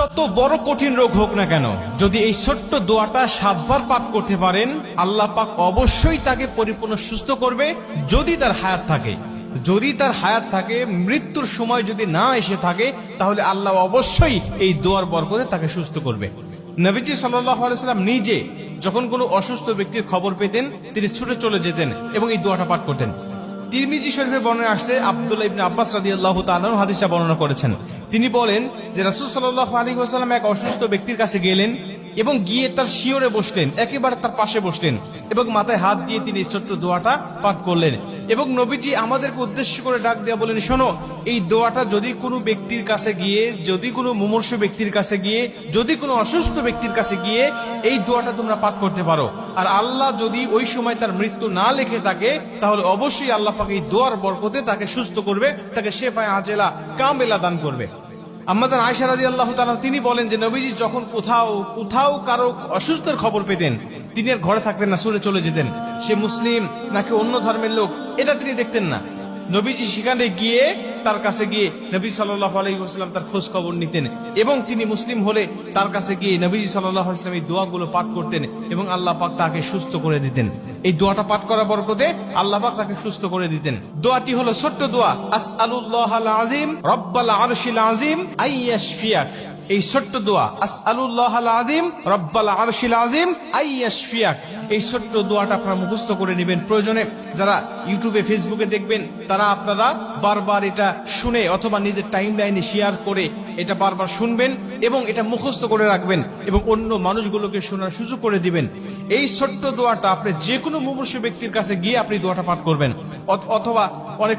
যত বড় কঠিন রোগ হোক না কেন, যদি এই ছোট্ট দোয়াটা 7 বার পাঠ করতে পারেন, আল্লাহ পাক অবশ্যই তাকে পরিপূর্ণ সুস্থ করবে। যদি তার হায়াত থাকে, যদি তার হায়াত থাকে, মৃত্যুর সময় যদি না এসে থাকে, তাহলে আল্লাহ অবশ্যই এই দোয়ার বরকতে তাকে সুস্থ করবে। নবীজি সাল্লাল্লাহু আলাইহি ওয়াসাল্লাম নিজে যখন কোনো অসুস্থ ব্যক্তির খবর পেতেন, তিনি ছুটে চলে যেতেন এবং এই দোয়াটা পাঠ করতেন। তিরমিজি শরীফের বর্ণনায় আসছে, আব্দুল্লাহ ইবনে আব্বাস রাদিয়াল্লাহু তাআলা হাদিসটা বর্ণনা করেছেন। তিনি বলেন যে রাসূল সাল্লাল্লাহু আলাইহি ওয়াসাল্লাম এক অসুস্থ ব্যক্তির কাছে গেলেন এবং গিয়ে তার শিয়রে বসলেন, একেবারে তার পাশে বসলেন এবং মাথায় হাত দিয়ে তিনি ছোট্ট দোয়াটা পাঠ করলেন। এবং নবীজি আমাদেরকে উদ্দেশ্য করে ডাক দেয়া বলেন, শোনো, এই দোয়াটা যদি কোনো ব্যক্তির কাছে গিয়ে, যদি কোনো মুমূর্ষু ব্যক্তির কাছে গিয়ে, যদি কোনো অসুস্থ ব্যক্তির কাছে গিয়ে এই দোয়াটা তোমরা পাঠ করতে পারো, আর আল্লাহ যদি ওই সময় তার মৃত্যু না লিখে থাকে, তাহলে অবশ্যই আল্লাহ পাক এই দোয়ার বরকতে তাকে সুস্থ করবে, তাকে শেফায়ে আজেলা কামেলা দান করবে। আম্মাজান আয়েশা রাদিয়াল্লাহু তাআলা তিনি বলেন যে নবীজি যখন কোথাও কারো অসুস্থের খবর পেতেন, তিনি আর ঘরে থাকতেন না, সরে চলে যেতেন। সে মুসলিম নাকি অন্য ধর্মের লোক, এটা তিনি দেখতেন না। নবীজি সেখানে গিয়ে, তার কাছে গিয়ে নবী সাল্লাল্লাহু আলাইহি ওয়াসাল্লাম তার খোঁজ খবর নিতেন এবং তিনি মুসলিম হলে তার কাছে গিয়ে নবীজি সাল্লাল্লাহু আলাইহি ওয়াসাল্লাম এই দোয়াগুলো পাঠ করতেন এবং আল্লাহ পাক তাকে সুস্থ করে দিতেন। এই দোয়াটা পাঠ করার বরকতে আল্লাহ পাক তাকে সুস্থ করে দিতেন। দোয়াটি হলো ছোট্ট দোয়া, আসআলুল্লাহাল আযীম রব্বাল আরশিল আযীম আইয়াশফিয়াক। এই ছোট্ট দোয়া, আসআলুল্লাহাল আযীম রব্বাল আরশিল আযীম আইয়াশফিয়াক, এই ছোট্ট দোয়াটা আপনারা মুখস্থ করে নেবেন। প্রয়োজনে যারা ইউটিউবে ফেসবুকে দেখবেন, তারা আপনারা বারবার এটা শুনে অথবা নিজের টাইম লাইনে শেয়ার করে এটা বারবার শুনবেন এবং এটা মুখস্থ করে রাখবেন এবং অন্য মানুষগুলোকে শোনার সুযোগ করে দিবেন। এই ছোট্ট দোয়াটা আপনি যে কোনো মুমূর্ষু ব্যক্তির কাছে গিয়ে আপনি দোয়াটা পাঠ করবেন, অথবা অনেক